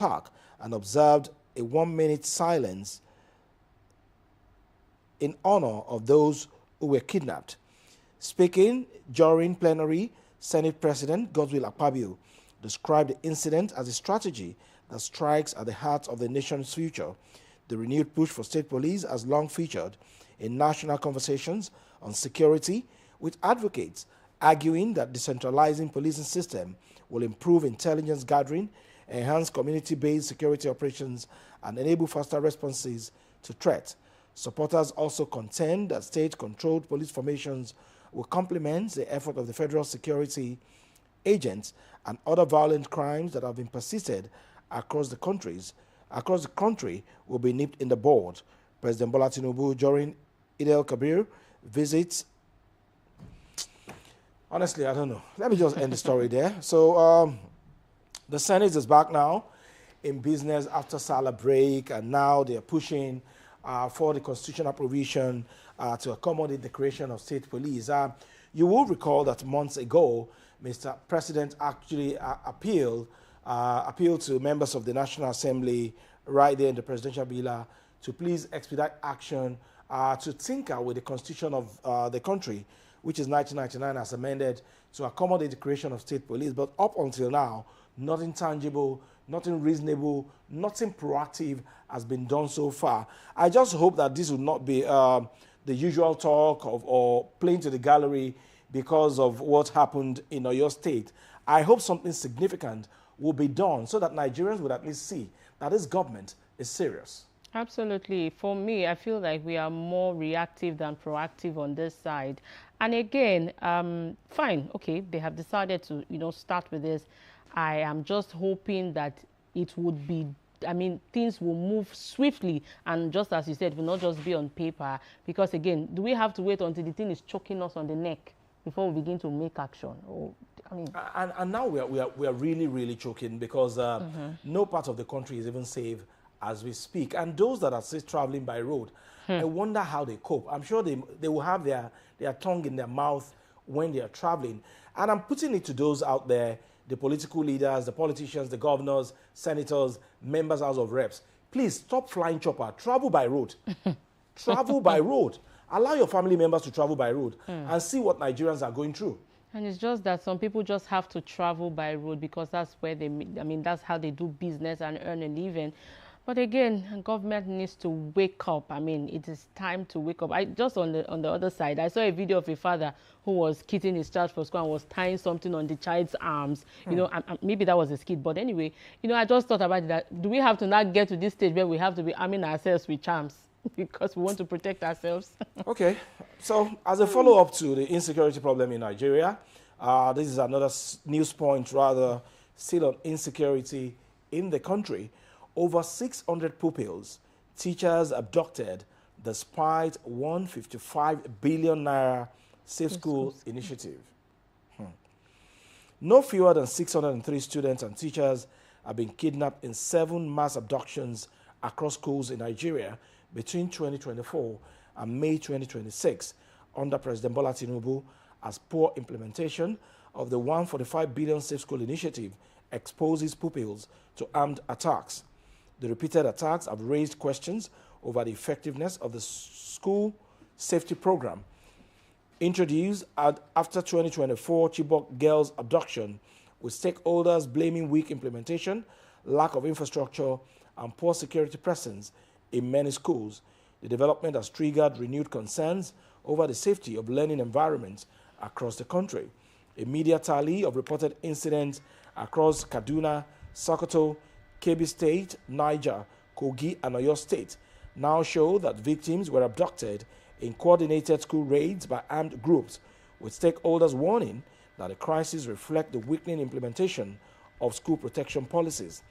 park and observed a 1-minute silence in honor of those who were kidnapped. Speaking during plenary, Senate President Godswill Akpabio described the incident as a strategy that strikes at the heart of the nation's future. The renewed push for state police has long featured in national conversations on security, with advocates arguing that decentralizing policing system will improve intelligence gathering, enhance community-based security operations, and enable faster responses to threats. Supporters also contend that state-controlled police formations will complement the effort of the federal security agents and other violent crimes that have been persisted across the country will be nipped in the bud. President Bola Tinubu, during Eid el-Kabir visits, honestly, I don't know. Let me just end the story there. So the Senate is back now in business after Salah break, and now they are pushing for the constitutional provision to accommodate the creation of state police. You will recall that months ago, Mr. President actually appealed to members of the National Assembly right there in the presidential villa to please expedite action to tinker with the constitution of the country, which is 1999 as amended, to accommodate the creation of state police. But up until now, nothing tangible, nothing reasonable, nothing proactive has been done so far. I just hope that this will not be the usual talk of or playing to the gallery because of what happened in Oyo State. I hope something significant will be done so that Nigerians would at least see that this government is serious. Absolutely. For me, I feel like we are more reactive than proactive on this side. And again, fine, okay, they have decided to, start with this. I am just hoping that it would be, things will move swiftly. And just as you said, it will not just be on paper. Because again, do we have to wait until the thing is choking us on the neck before we begin to make action? And now we are really, really choking because no part of the country is even safe as we speak. And those that are still traveling by road, I wonder how they cope. I'm sure they will have their tongue in their mouth when they are traveling. And I'm putting it to those out there, the political leaders, the politicians, the governors, senators, members, House of Reps. Please stop flying chopper. Travel by road. Travel by road. Allow your family members to travel by road and see what Nigerians are going through. And it's just that some people just have to travel by road because that's where that's how they do business and earn a living. But again, government needs to wake up. It is time to wake up. Just on the other side, I saw a video of a father who was kicking his child for school and was tying something on the child's arms. Maybe that was a skit. But anyway, I just thought about that. Do we have to now get to this stage where we have to be arming ourselves with charms because we want to protect ourselves? Okay. So as a follow-up to the insecurity problem in Nigeria, this is another news point, rather, still on insecurity in the country. Over 600 pupils, teachers abducted despite 155 billion naira Safe School initiative. No fewer than 603 students and teachers have been kidnapped in 7 mass abductions across schools in Nigeria between 2024 and May 2026 under President Bola Tinubu, as poor implementation of the 145 billion Safe School initiative exposes pupils to armed attacks. The repeated attacks have raised questions over the effectiveness of the school safety program. Introduced after 2024 Chibok girls' abduction, with stakeholders blaming weak implementation, lack of infrastructure, and poor security presence in many schools. The development has triggered renewed concerns over the safety of learning environments across the country. A media tally of reported incidents across Kaduna, Sokoto, Kebbi State, Niger, Kogi, and Oyo State now show that victims were abducted in coordinated school raids by armed groups, with stakeholders warning that the crisis reflects the weakening implementation of school protection policies.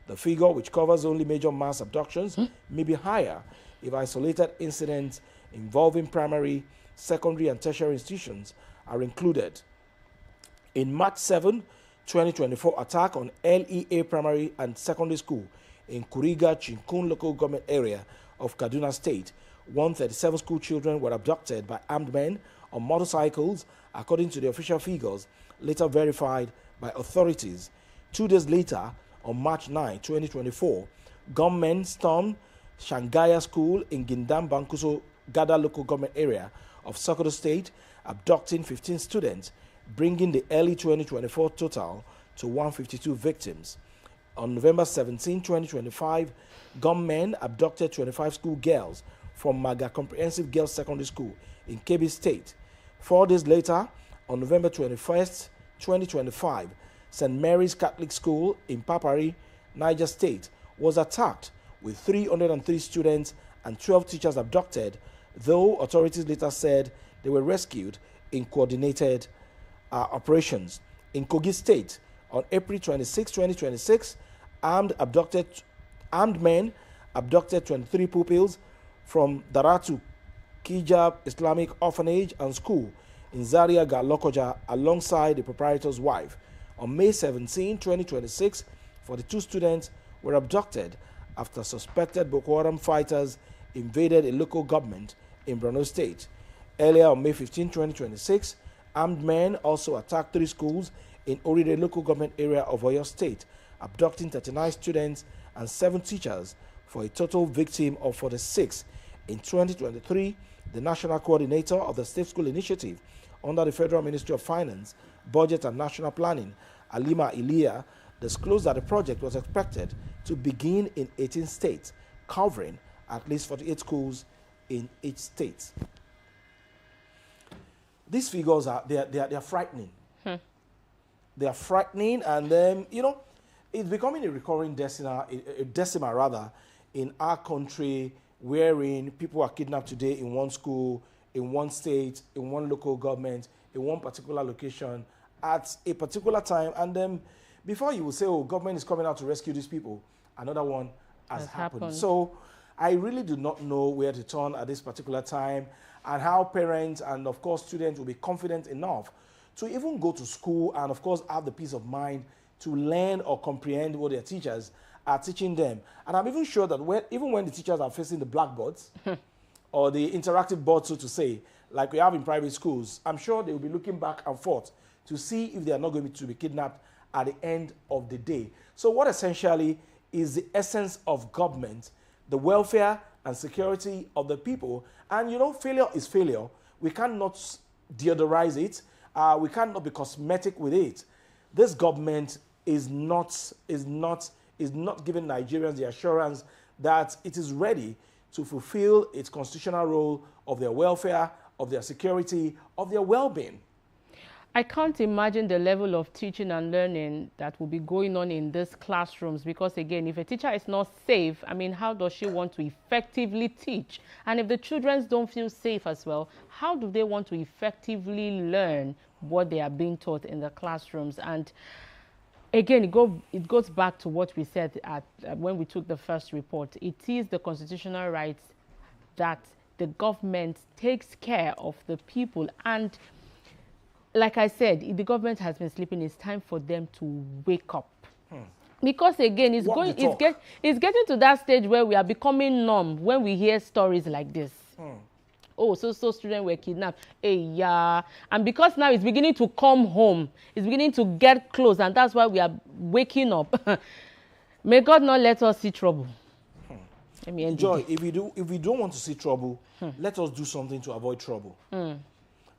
The figure, which covers only major mass abductions, may be higher if isolated incidents involving primary, secondary, and tertiary institutions are included. In March 7, 2024 attack on LEA Primary and Secondary School in Kuriga, Chinkun local government area of Kaduna State, 137 school children were abducted by armed men on motorcycles, according to the official figures later verified by authorities. 2 days later, on March 9, 2024, gunmen stormed Shangaya School in Gindam Bankuso Gada local government area of Sokoto State, abducting 15 students, bringing the early 2024 total to 152 victims. On November 17, 2025, gunmen abducted 25 school girls from Maga Comprehensive Girls Secondary School in Kebbi State. 4 days later, on November 21st, 2025, St. Mary's Catholic School in Papari, Niger State, was attacked with 303 students and 12 teachers abducted, though authorities later said they were rescued in coordinated operations. In Kogi State, on April 26, 2026, armed men abducted 23 pupils from Daratu Kijab Islamic Orphanage and School in Zaria Lokoja alongside the proprietor's wife. On May 17, 2026, 42 students were abducted after suspected Boko Haram fighters invaded a local government in Borno State. Earlier on May 15, 2026, armed men also attacked 3 schools in Orire local government area of Oyo State, abducting 39 students and 7 teachers for a total victim of 46. In 2023, the national coordinator of the State School Initiative under the Federal Ministry of Finance, Budget and National Planning, Alima Ilia, disclosed that the project was expected to begin in 18 states, covering at least 48 schools in each state. These figures are frightening. They are frightening, and then it's becoming a recurring decima rather in our country, wherein people are kidnapped today in one school, in one state, in one local government, in one particular location, at a particular time, and then before you will say, oh, government is coming out to rescue these people, another one has happened. So I really do not know where to turn at this particular time, and how parents and, of course, students will be confident enough to even go to school and, of course, have the peace of mind to learn or comprehend what their teachers are teaching them. And I'm even sure that even when the teachers are facing the blackboards or the interactive board, so to say, like we have in private schools, I'm sure they will be looking back and forth to see if they are not going to be kidnapped at the end of the day. So what essentially is the essence of government, the welfare and security of the people. And failure is failure. We cannot deodorize it. We cannot be cosmetic with it. This government is not giving Nigerians the assurance that it is ready to fulfill its constitutional role of their welfare, of their security, of their well-being. I can't imagine the level of teaching and learning that will be going on in these classrooms, because again, if a teacher is not safe, I mean, how does she want to effectively teach? And if the children don't feel safe as well, how do they want to effectively learn what they are being taught in the classrooms? And again, it goes back to what we said when we took the first report. It is the constitutional rights that the government takes care of the people. And like I said, if the government has been sleeping, it's time for them to wake up. Because again, it's getting to that stage where we are becoming numb when we hear stories like this. Oh, so students were kidnapped. Hey, yeah. And because now it's beginning to come home, it's beginning to get close, and that's why we are waking up. May God not let us see trouble. Joy, if we don't want to see trouble, let us do something to avoid trouble.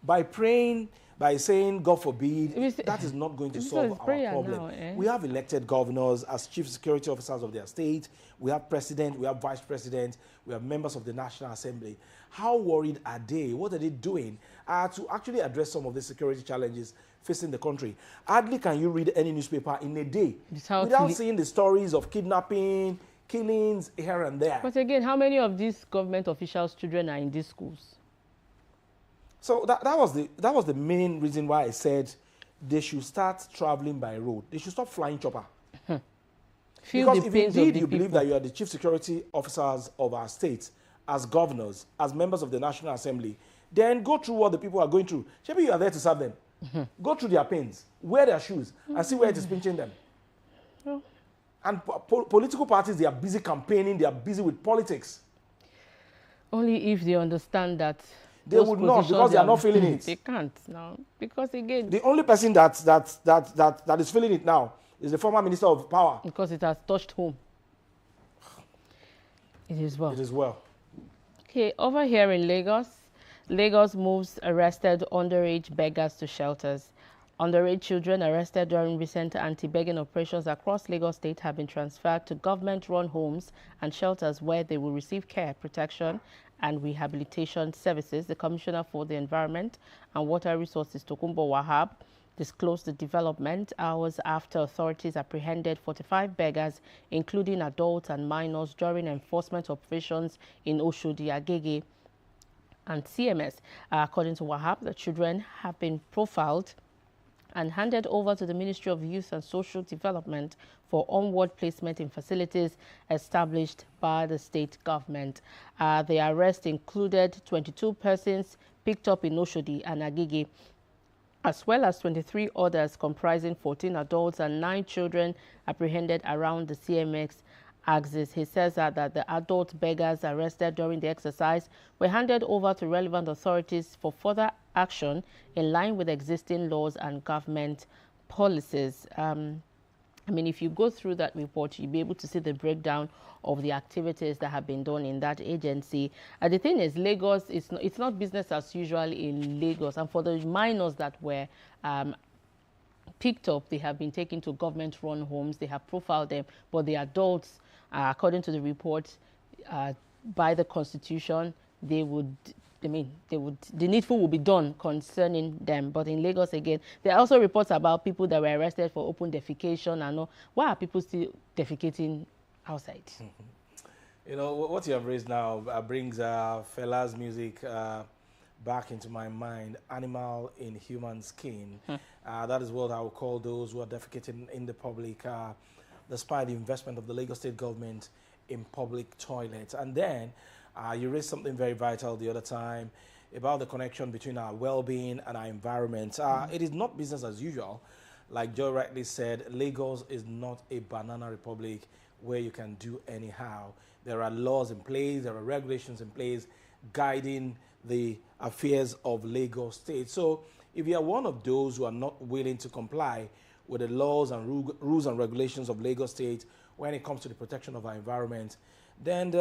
By praying, by saying, God forbid, that is not going to solve our problem. Now, We have elected governors as chief security officers of their state. We have president, we have vice president, we have members of the National Assembly. How worried are they? What are they doing to actually address some of the security challenges facing the country? Hardly can you read any newspaper in a day without seeing the stories of kidnapping, killings here and there. But again, how many of these government officials' children are in these schools? So that was the main reason why I said they should start traveling by road. They should stop flying chopper. Because if indeed you believe that you are the chief security officers of our state, as governors, as members of the National Assembly, then go through what the people are going through. Maybe you are there to serve them. Go through their pains, wear their shoes, and see where it is pinching them. And political parties, they are busy campaigning, they are busy with politics. Only if they understand that they would not, because they are not feeling it. They can't now, because again, the only person that is feeling it now is the former Minister of Power. Because it has touched home. It is well. It is well. Okay, over here in Lagos, Lagos moves arrested underage beggars to shelters. Underage children arrested during recent anti-begging operations across Lagos State have been transferred to government-run homes and shelters where they will receive care, protection, and rehabilitation services. The Commissioner for the Environment and Water Resources, Tokunbo Wahab, disclosed the development hours after authorities apprehended 45 beggars, including adults and minors, during enforcement operations in Oshodi, Agege, and CMS. According to Wahab, the children have been profiled and handed over to the Ministry of Youth and Social Development for onward placement in facilities established by the state government. The arrest included 22 persons picked up in Oshodi and Agege, as well as 23 others comprising 14 adults and 9 children apprehended around the CMX axis. He says that the adult beggars arrested during the exercise were handed over to relevant authorities for further action in line with existing laws and government policies. I mean, if you go through that report, you'll be able to see the breakdown of the activities that have been done in that agency. The thing is, Lagos, it's not business as usual in Lagos. And for the minors that were picked up, they have been taken to government-run homes. They have profiled them. But the adults, according to the report, by the Constitution, the needful will be done concerning them. But in Lagos, again, there are also reports about people that were arrested for open defecation and all. Why are people still defecating outside? You know, what you have raised now brings Fela's music back into my mind. Animal in human skin. That is what I would call those who are defecating in the public, despite the investment of the Lagos State government in public toilets. And then you raised something very vital the other time about the connection between our well-being and our environment. It is not business as usual. Like Joe rightly said, Lagos is not a banana republic where you can do anyhow. There are laws in place, there are regulations in place guiding the affairs of Lagos State. So if you are one of those who are not willing to comply with the laws and rules and regulations of Lagos State when it comes to the protection of our environment, then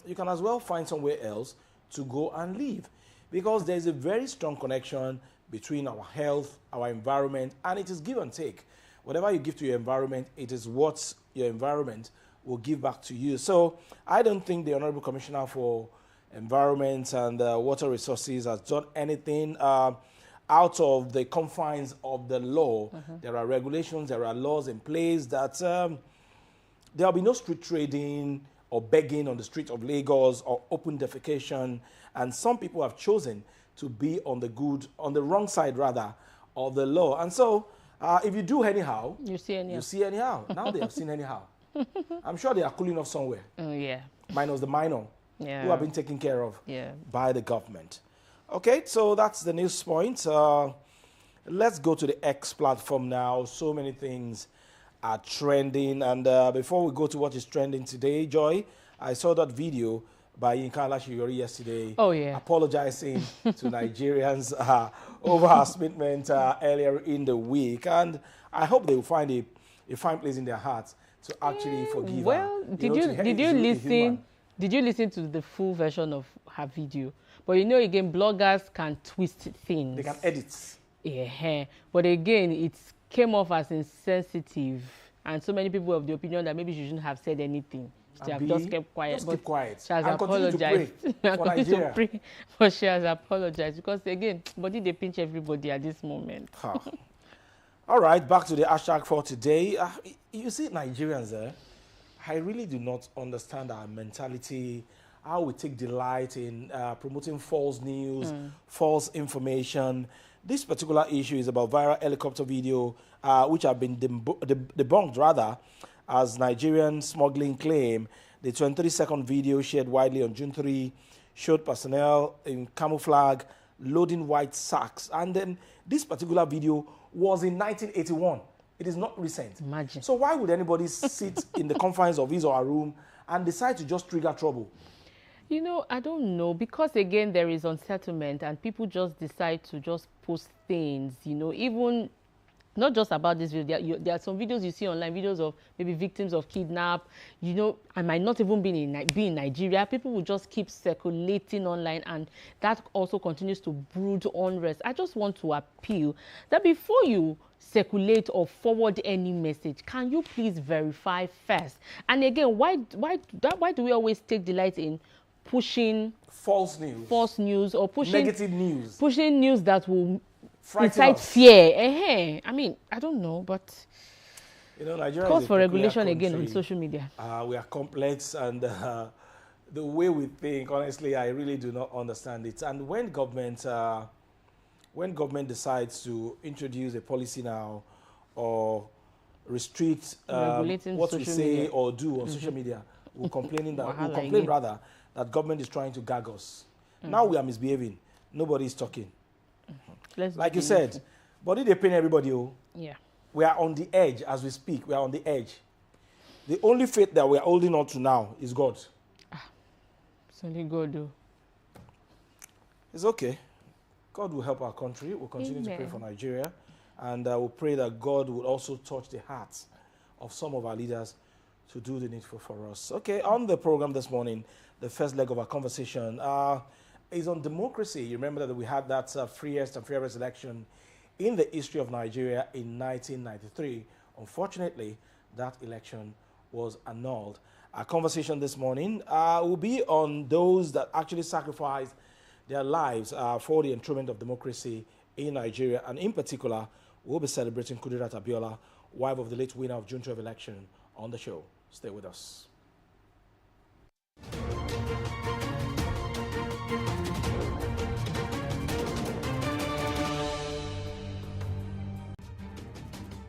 you can as well find somewhere else to go and live. Because there's a very strong connection between our health, our environment, and it is give and take. Whatever you give to your environment, it is what your environment will give back to you. So I don't think the Honorable Commissioner for Environment and Water Resources has done anything out of the confines of the law. There are regulations, there are laws in place that there will be no street trading or begging on the street of Lagos or open defecation. And some people have chosen to be on the wrong side rather, of the law. And so if you do anyhow, you see anyhow. Now they have seen anyhow. I'm sure they are cooling off somewhere. Oh, yeah. Minus the minor who have been taken care of by the government. Okay, so that's the news point. Let's go to the X platform now. So many things are trending. And before we go to what is trending today, Joy, I saw that video by Yinka Alashiyori yesterday. Oh, yeah. Apologizing to Nigerians over her statement earlier in the week. And I hope they will find a fine place in their hearts to actually forgive her. Well, did you listen to the full version of her video? But you know, again, bloggers can twist things. They can edit. Yeah, but again, it came off as insensitive. And so many people have the opinion that maybe she shouldn't have said anything. She have just kept quiet. Just keep quiet. She has and apologized. For Nigeria. But she has apologized because, again, body they pinch everybody at this moment. All right, back to the hashtag for today. You see, Nigerians, I really do not understand our mentality, how we take delight in promoting false news, false information. This particular issue is about viral helicopter video, which have been debunked, rather, as Nigerian smuggling claim. The 23-second video shared widely on June 3 showed personnel in camouflage loading white sacks. And then this particular video was in 1981. It is not recent. Imagine. So why would anybody sit in the confines of his or her room and decide to just trigger trouble? You know, I don't know, because again, there is unsettlement and people just decide to just post things, you know, even not just about this video. There are some videos you see online, videos of maybe victims of kidnap. You know, I might not even be in Nigeria. People will just keep circulating online, and that also continues to brood unrest. I just want to appeal that before you circulate or forward any message, can you please verify first? And again, why do we always take delight in pushing false news or pushing negative news, pushing news that will incite fear? I mean, I don't know, but you know, Nigeria calls is a for regulation country. again on social media. We are complex, and the way we think, honestly, I really do not understand it. And when government decides to introduce a policy now or restrict what we say media or do on social media, we're complaining that that government is trying to gag us. Now we are misbehaving. Nobody is talking. Like you said, but they pain everybody. Oh. Yeah. We are on the edge as we speak. We are on the edge. The only faith that we are holding on to now is God. It's only God, though. It's okay. God will help our country. We'll continue to pray for Nigeria. And we'll pray that God will also touch the hearts of some of our leaders to do the needful for us. Okay, on the program this morning, the first leg of our conversation is on democracy. You remember that we had that freest and fairest election in the history of Nigeria in 1993. Unfortunately, that election was annulled. Our conversation this morning will be on those that actually sacrificed their lives for the enthronement of democracy in Nigeria. And in particular, we'll be celebrating Kudirat Abiola, wife of the late winner of June 12 election, on the show. Stay with us.